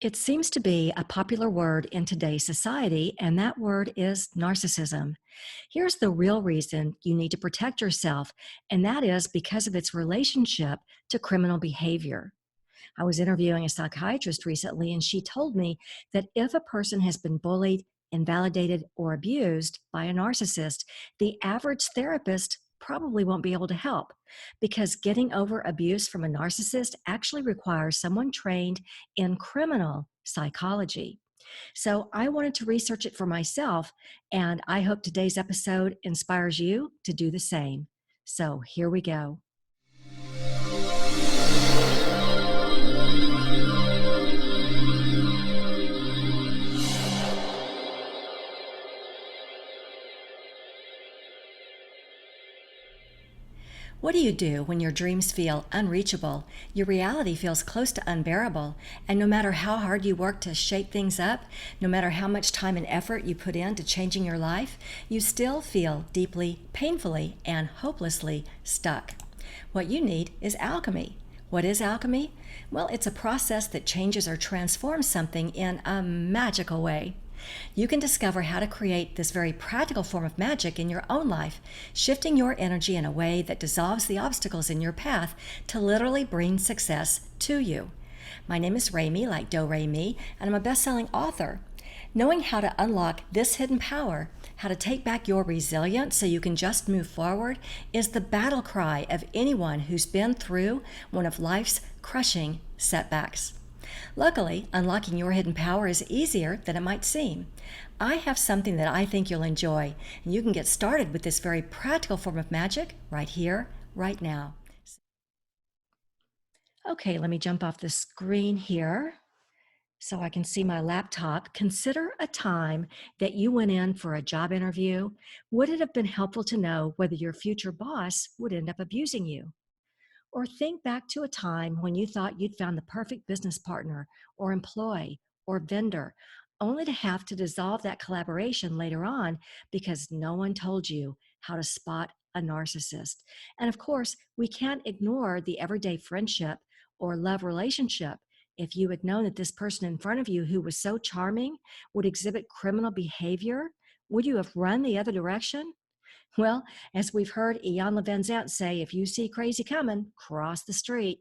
It seems to be a popular word in today's society, and that word is narcissism. Here's the real reason you need to protect yourself, and that is because of its relationship to criminal behavior. I was interviewing a psychiatrist recently, and she told me that if a person has been bullied, invalidated, or abused by a narcissist, the average therapist probably won't be able to help because getting over abuse from a narcissist actually requires someone trained in criminal psychology. So I wanted to research it for myself, and I hope today's episode inspires you to do the same. So here we go. What do you do when your dreams feel unreachable, your reality feels close to unbearable, and no matter how hard you work to shake things up, no matter how much time and effort you put into changing your life, you still feel deeply, painfully, and hopelessly stuck? What you need is alchemy. What is alchemy? Well, it's a process that changes or transforms something in a magical way. You can discover how to create this very practical form of magic in your own life, shifting your energy in a way that dissolves the obstacles in your path to literally bring success to you. My name is Remy, like Do Re Mi, and I'm a best-selling author. Knowing how to unlock this hidden power, how to take back your resilience so you can just move forward, is the battle cry of anyone who's been through one of life's crushing setbacks. Luckily, unlocking your hidden power is easier than it might seem. I have something that I think you'll enjoy, and you can get started with this very practical form of magic right here, right now. Okay, let me jump off the screen here so I can see my laptop. Consider a time that you went in for a job interview. Would it have been helpful to know whether your future boss would end up abusing you? Or think back to a time when you thought you'd found the perfect business partner or employee or vendor, only to have to dissolve that collaboration later on because no one told you how to spot a narcissist. And of course, we can't ignore the everyday friendship or love relationship. If you had known that this person in front of you who was so charming would exhibit criminal behavior, would you have run the other direction? Well, as we've heard Ian Van say, if you see crazy coming, cross the street.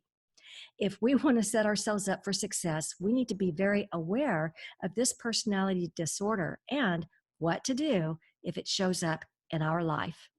If we want to set ourselves up for success, we need to be very aware of this personality disorder and what to do if it shows up in our life.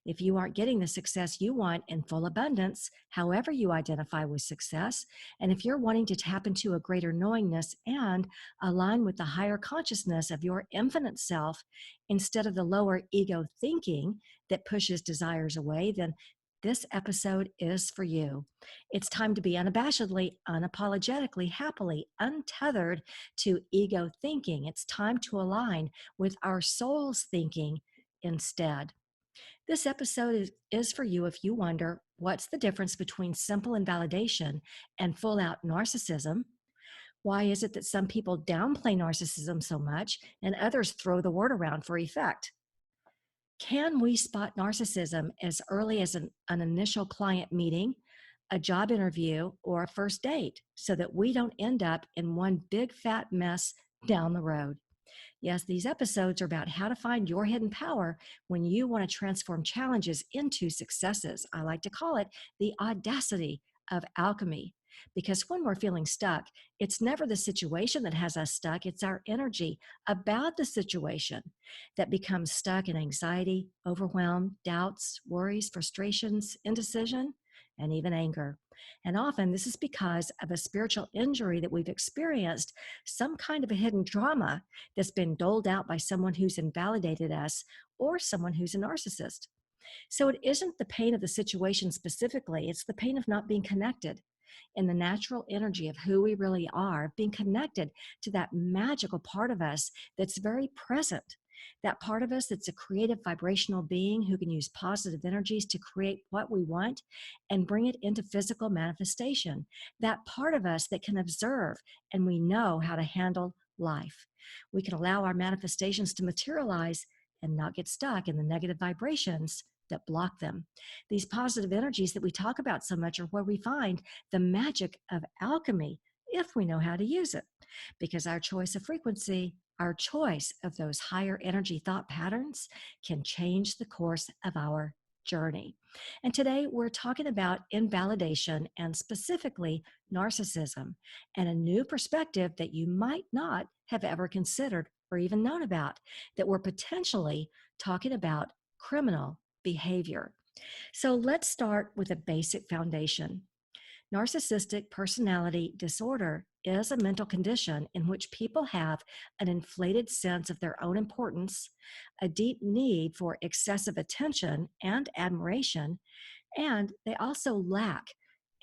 If you aren't getting the success you want in full abundance, however you identify with success, and if you're wanting to tap into a greater knowingness and align with the higher consciousness of your infinite self instead of the lower ego thinking that pushes desires away, then this episode is for you. It's time to be unabashedly, unapologetically, happily untethered to ego thinking. It's time to align with our soul's thinking instead. This episode is for you if you wonder what's the difference between simple invalidation and full out narcissism. Why is it that some people downplay narcissism so much and others throw the word around for effect? Can we spot narcissism as early as an initial client meeting, a job interview, or a first date so that we don't end up in one big fat mess down the road? Yes, these episodes are about how to find your hidden power when you want to transform challenges into successes. I like to call it the audacity of alchemy. Because when we're feeling stuck, it's never the situation that has us stuck, it's our energy about the situation that becomes stuck in anxiety, overwhelm, doubts, worries, frustrations, indecision, and even anger. And often this is because of a spiritual injury that we've experienced, some kind of a hidden trauma that's been doled out by someone who's invalidated us or someone who's a narcissist. So it isn't the pain of the situation specifically, it's the pain of not being connected in the natural energy of who we really are, being connected to that magical part of us that's very present. That part of us that's a creative vibrational being who can use positive energies to create what we want and bring it into physical manifestation. That part of us that can observe and we know how to handle life. We can allow our manifestations to materialize and not get stuck in the negative vibrations that block them. These positive energies that we talk about so much are where we find the magic of alchemy if we know how to use it. because our choice of frequency, our choice of those higher energy thought patterns can change the course of our journey. And today we're talking about invalidation and specifically narcissism and a new perspective that you might not have ever considered or even known about, that we're potentially talking about criminal behavior. So let's start with a basic foundation. Narcissistic personality disorder is a mental condition in which people have an inflated sense of their own importance, a deep need for excessive attention and admiration, and they also lack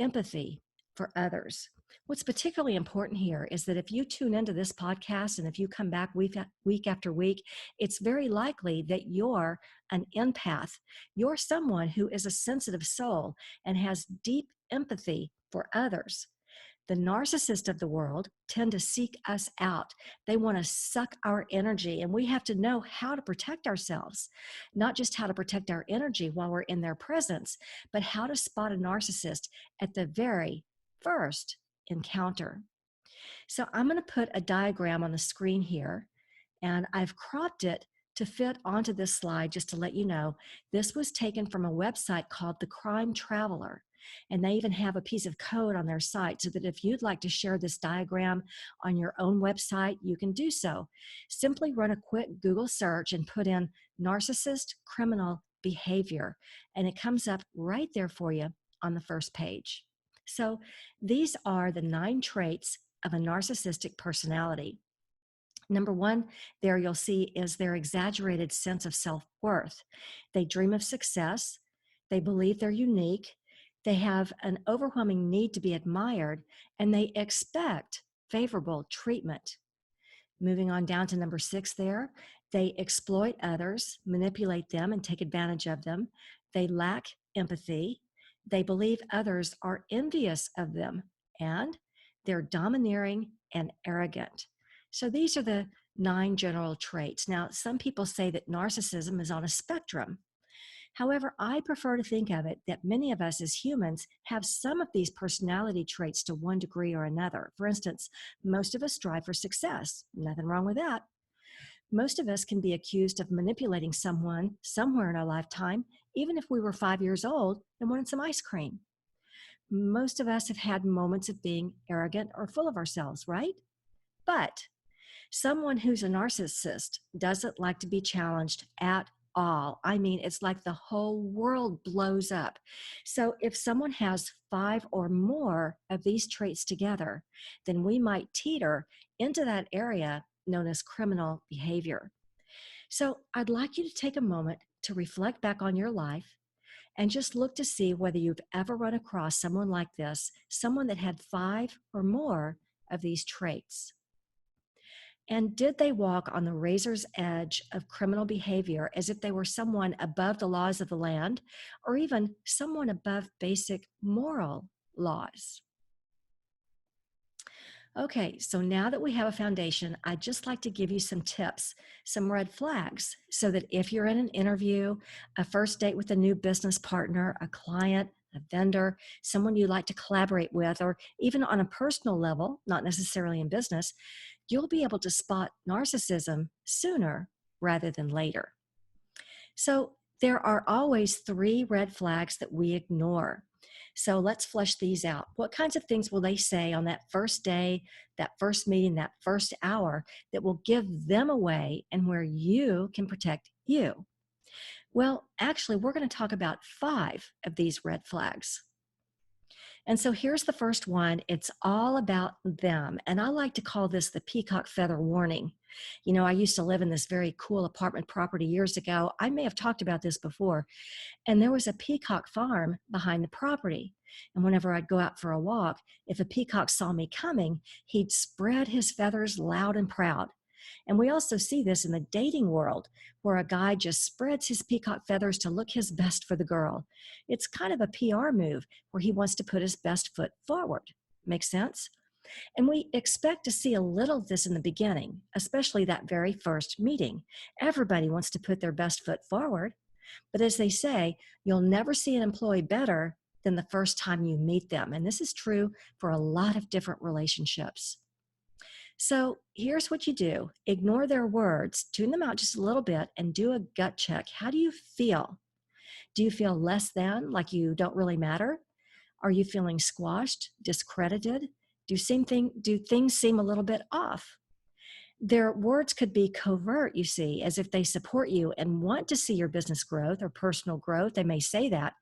empathy for others. What's particularly important here is that if you tune into this podcast and if you come back week after week, it's very likely that you're an empath. You're someone who is a sensitive soul and has deep empathy for others. The narcissists of the world tend to seek us out. They want to suck our energy, and we have to know how to protect ourselves, not just how to protect our energy while we're in their presence, but how to spot a narcissist at the very first encounter. So I'm going to put a diagram on the screen here, and I've cropped it to fit onto this slide just to let you know. This was taken from a website called The Crime Traveler. And they even have a piece of code on their site so that if you'd like to share this diagram on your own website, you can do so. Simply run a quick Google search and put in narcissist criminal behavior, and it comes up right there for you on the first page. So these are the 9 traits of a narcissistic personality. Number 1 there you'll see is their exaggerated sense of self-worth. They dream of success. They believe they're unique. They have an overwhelming need to be admired, and they expect favorable treatment. Moving on down to number 6 there, they exploit others, manipulate them, and take advantage of them. They lack empathy. They believe others are envious of them, and they're domineering and arrogant. So these are the 9 general traits. Now, some people say that narcissism is on a spectrum. However, I prefer to think of it that many of us as humans have some of these personality traits to one degree or another. For instance, most of us strive for success. Nothing wrong with that. Most of us can be accused of manipulating someone somewhere in our lifetime, even if we were 5 years old and wanted some ice cream. Most of us have had moments of being arrogant or full of ourselves, right? But someone who's a narcissist doesn't like to be challenged at all. I mean, it's like the whole world blows up. So if someone has 5 or more of these traits together, then we might teeter into that area known as criminal behavior. So I'd like you to take a moment to reflect back on your life and just look to see whether you've ever run across someone like this, someone that had 5 or more of these traits. And did they walk on the razor's edge of criminal behavior as if they were someone above the laws of the land or even someone above basic moral laws? Okay, so now that we have a foundation, I'd just like to give you some tips, some red flags, so that if you're in an interview, a first date with a new business partner, a client, a vendor, someone you like to collaborate with, or even on a personal level, not necessarily in business, you'll be able to spot narcissism sooner rather than later. So there are always 3 red flags that we ignore. So let's flesh these out. What kinds of things will they say on that first day, that first meeting, that first hour that will give them away and where you can protect you? Well, actually, we're going to talk about 5 of these red flags. And so here's the first one. It's all about them. And I like to call this the peacock feather warning. You know, I used to live in this very cool apartment property years ago. I may have talked about this before. And there was a peacock farm behind the property. And whenever I'd go out for a walk, if a peacock saw me coming, he'd spread his feathers loud and proud. And we also see this in the dating world, where a guy just spreads his peacock feathers to look his best for the girl. It's kind of a PR move where he wants to put his best foot forward. Make sense? And we expect to see a little of this in the beginning, especially that very first meeting. Everybody wants to put their best foot forward. But as they say, you'll never see an employee better than the first time you meet them. And this is true for a lot of different relationships. So here's what you do: ignore their words, tune them out just a little bit, and do a gut check. How do you feel? Do you feel less than, like you don't really matter? Are you feeling squashed, discredited? Do things seem a little bit off? Their words could be covert, you see, as if they support you and want to see your business growth or personal growth. They may say that.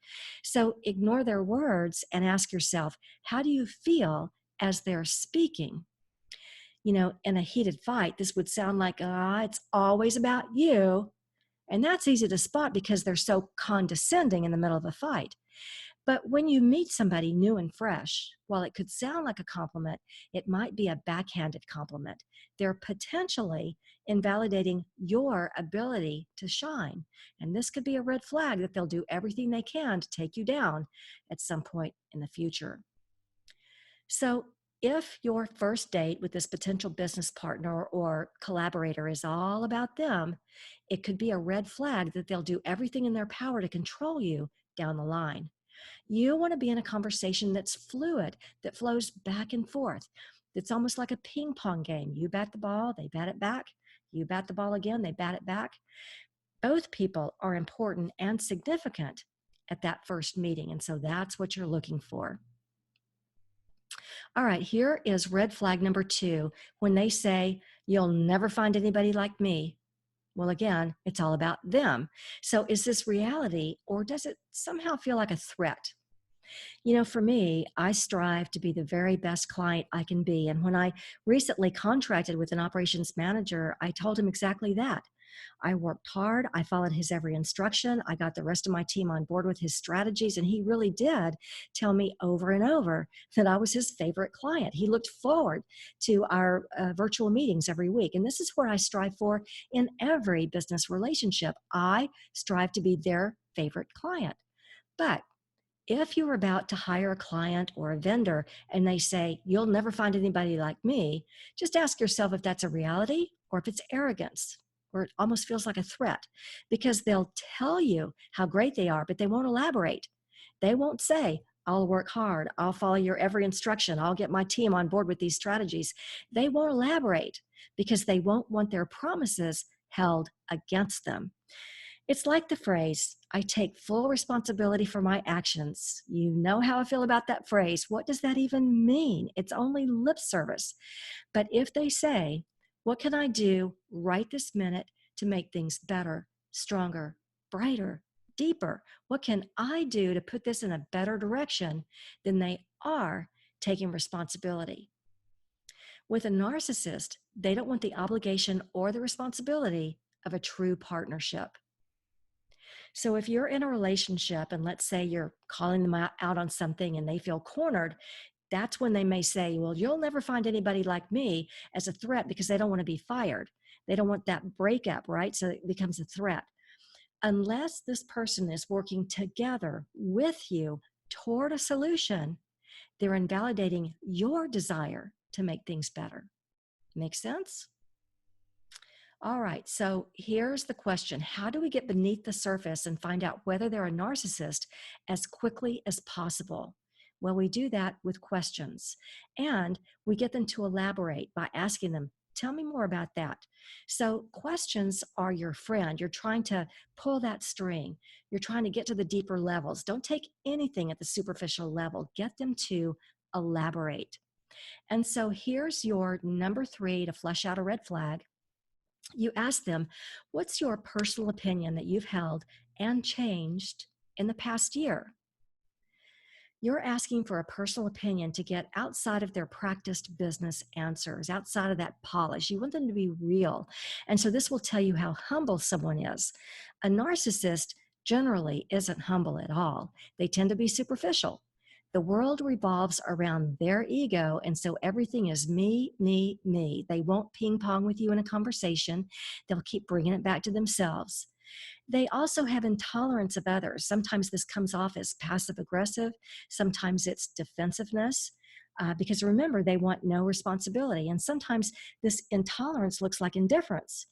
So ignore their words and ask yourself, how do you feel as they're speaking? In a heated fight, this would sound like, it's always about you. And that's easy to spot because they're so condescending in the middle of a fight. But when you meet somebody new and fresh, while it could sound like a compliment, it might be a backhanded compliment. They're potentially invalidating your ability to shine. And this could be a red flag that they'll do everything they can to take you down at some point in the future. So if your first date with this potential business partner or collaborator is all about them, it could be a red flag that they'll do everything in their power to control you down the line. You want to be in a conversation that's fluid, that flows back and forth. It's almost like a ping pong game. You bat the ball, they bat it back. You bat the ball again, they bat it back. Both people are important and significant at that first meeting. And so that's what you're looking for. All right, here is red flag number 2. When they say, you'll never find anybody like me. Well, again, it's all about them. So is this reality, or does it somehow feel like a threat? For me, I strive to be the very best client I can be. And when I recently contracted with an operations manager, I told him exactly that. I worked hard. I followed his every instruction. I got the rest of my team on board with his strategies. And he really did tell me over and over that I was his favorite client. He looked forward to our virtual meetings every week. And this is what I strive for in every business relationship. I strive to be their favorite client. But if you're about to hire a client or a vendor and they say, you'll never find anybody like me, just ask yourself if that's a reality or if it's arrogance, or it almost feels like a threat, because they'll tell you how great they are, but they won't elaborate. They won't say, I'll work hard, I'll follow your every instruction, I'll get my team on board with these strategies. They won't elaborate because they won't want their promises held against them. It's like the phrase, I take full responsibility for my actions. You know how I feel about that phrase. What does that even mean? It's only lip service. But if they say, what can I do right this minute to make things better, stronger, brighter, deeper? What can I do to put this in a better direction? Then they are taking responsibility. With a narcissist, they don't want the obligation or the responsibility of a true partnership. So if you're in a relationship and let's say you're calling them out on something and they feel cornered, that's when they may say, well, you'll never find anybody like me, as a threat, because they don't want to be fired. They don't want that breakup, right? So it becomes a threat. Unless this person is working together with you toward a solution, they're invalidating your desire to make things better. Make sense? All right, so here's the question. How do we get beneath the surface and find out whether they're a narcissist as quickly as possible? Well, we do that with questions, and we get them to elaborate by asking them, tell me more about that. So questions are your friend. You're trying to pull that string. You're trying to get to the deeper levels. Don't take anything at the superficial level. Get them to elaborate. And so here's your number 3 to flesh out a red flag. You ask them, what's your personal opinion that you've held and changed in the past year? You're asking for a personal opinion to get outside of their practiced business answers, outside of that polish. You want them to be real. And so this will tell you how humble someone is. A narcissist generally isn't humble at all. They tend to be superficial. The world revolves around their ego, and so everything is me, me, me. They won't ping pong with you in a conversation. They'll keep bringing it back to themselves. They also have intolerance of others. Sometimes this comes off as passive aggressive. Sometimes it's defensiveness, because remember, they want no responsibility. And sometimes this intolerance looks like indifference.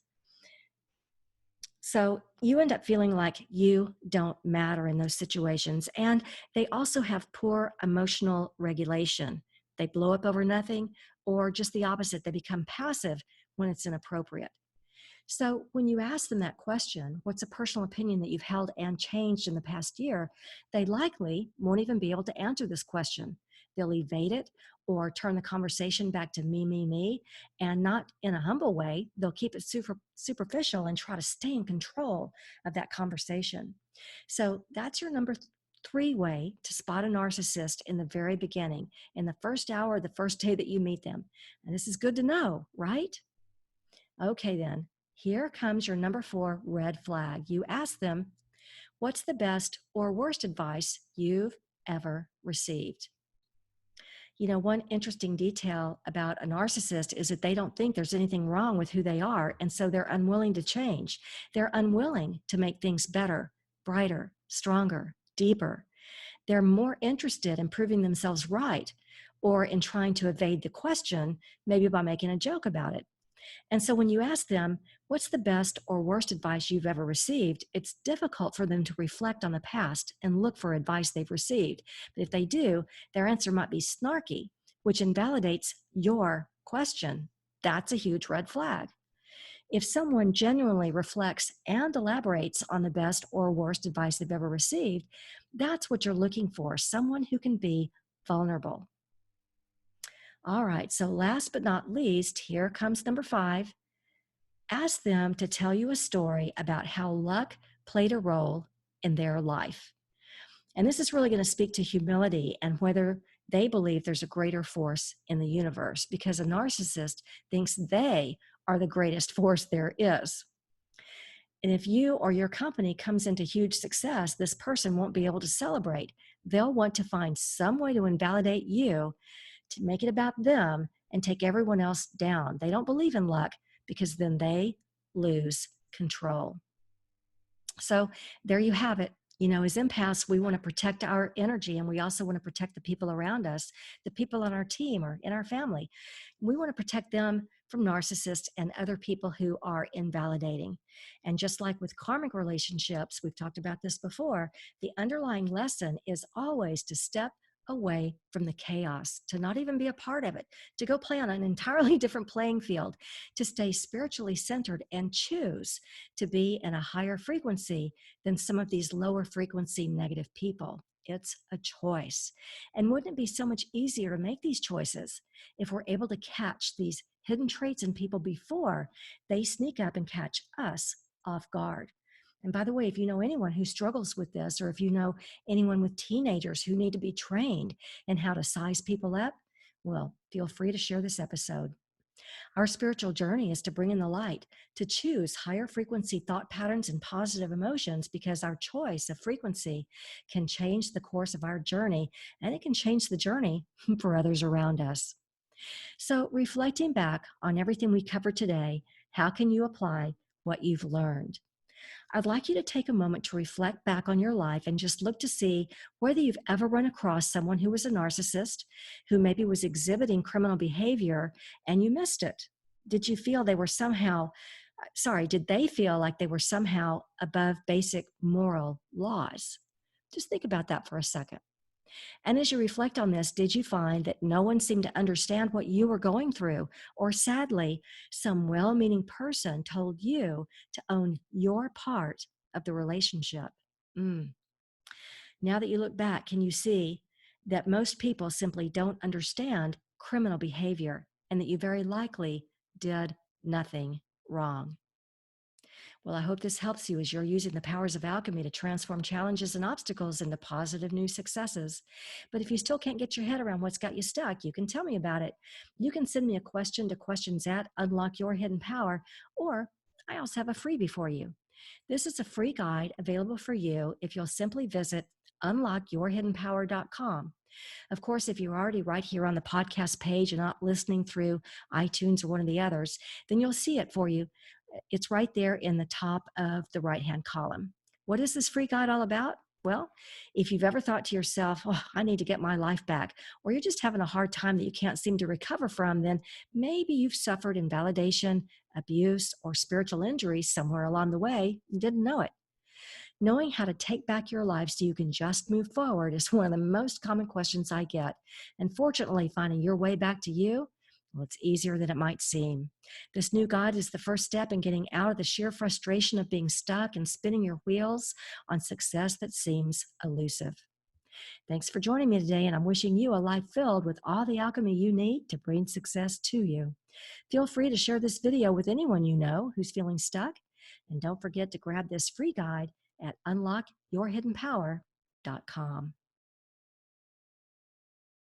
So you end up feeling like you don't matter in those situations. And they also have poor emotional regulation. They blow up over nothing, or just the opposite, they become passive when it's inappropriate. So when you ask them that question, what's a personal opinion that you've held and changed in the past year, they likely won't even be able to answer this question. They'll evade it or turn the conversation back to me, and not in a humble way. They'll keep it superficial and try to stay in control of that conversation. So that's your number 3 way to spot a narcissist in the very beginning, in the first hour, the first day that you meet them. And this is good to know, right? Okay, then. Here comes your number 4 red flag. You ask them, what's the best or worst advice you've ever received? You know, one interesting detail about a narcissist is that they don't think there's anything wrong with who they are, and so they're unwilling to change. They're unwilling to make things better, brighter, stronger, deeper. They're more interested in proving themselves right or in trying to evade the question, maybe by making a joke about it. And so when you ask them, what's the best or worst advice you've ever received, it's difficult for them to reflect on the past and look for advice they've received. But if they do, their answer might be snarky, which invalidates your question. That's a huge red flag. If someone genuinely reflects and elaborates on the best or worst advice they've ever received, that's what you're looking for, someone who can be vulnerable. All right, so last but not least, here comes number 5. Ask them to tell you a story about how luck played a role in their life. And this is really going to speak to humility and whether they believe there's a greater force in the universe, because a narcissist thinks they are the greatest force there is. And if you or your company comes into huge success, this person won't be able to celebrate. They'll want to find some way to invalidate you, to make it about them and take everyone else down. They don't believe in luck because then they lose control. So there you have it. You know, as empaths, we want to protect our energy, and we also want to protect the people around us, the people on our team or in our family. We want to protect them from narcissists and other people who are invalidating. And just like with karmic relationships, we've talked about this before, the underlying lesson is always to step away from the chaos, to not even be a part of it, to go play on an entirely different playing field, to stay spiritually centered and choose to be in a higher frequency than some of these lower frequency negative people. It's a choice. And wouldn't it be so much easier to make these choices if we're able to catch these hidden traits in people before they sneak up and catch us off guard? And by the way, if you know anyone who struggles with this, or if you know anyone with teenagers who need to be trained in how to size people up, well, feel free to share this episode. Our spiritual journey is to bring in the light, to choose higher frequency thought patterns and positive emotions, because our choice of frequency can change the course of our journey, and it can change the journey for others around us. So reflecting back on everything we covered today, how can you apply what you've learned? I'd like you to take a moment to reflect back on your life and just look to see whether you've ever run across someone who was a narcissist, who maybe was exhibiting criminal behavior and you missed it. Did you feel they were somehow, did they feel like they were somehow above basic moral laws? Just think about that for a second. And as you reflect on this, did you find that no one seemed to understand what you were going through? Or sadly, some well-meaning person told you to own your part of the relationship? Now that you look back, can you see that most people simply don't understand criminal behavior and that you very likely did nothing wrong? Well, I hope this helps you as you're using the powers of alchemy to transform challenges and obstacles into positive new successes. But if you still can't get your head around what's got you stuck, you can tell me about it. You can send me a question to questions@unlockyourhiddenpower, or I also have a freebie for you. This is a free guide available for you if you'll simply visit unlockyourhiddenpower.com. Of course, if you're already right here on the podcast page and not listening through iTunes or one of the others, then you'll see it for you. It's right there in the top of the right-hand column. What is this free guide all about? Well, if you've ever thought to yourself, oh, I need to get my life back, or you're just having a hard time that you can't seem to recover from, then maybe you've suffered invalidation, abuse, or spiritual injury somewhere along the way and didn't know it. Knowing how to take back your life so you can just move forward is one of the most common questions I get. And fortunately, finding your way back to you, Well, it's easier than it might seem. This new guide is the first step in getting out of the sheer frustration of being stuck and spinning your wheels on success that seems elusive. Thanks for joining me today, and I'm wishing you a life filled with all the alchemy you need to bring success to you. Feel free to share this video with anyone you know who's feeling stuck, and don't forget to grab this free guide at unlockyourhiddenpower.com.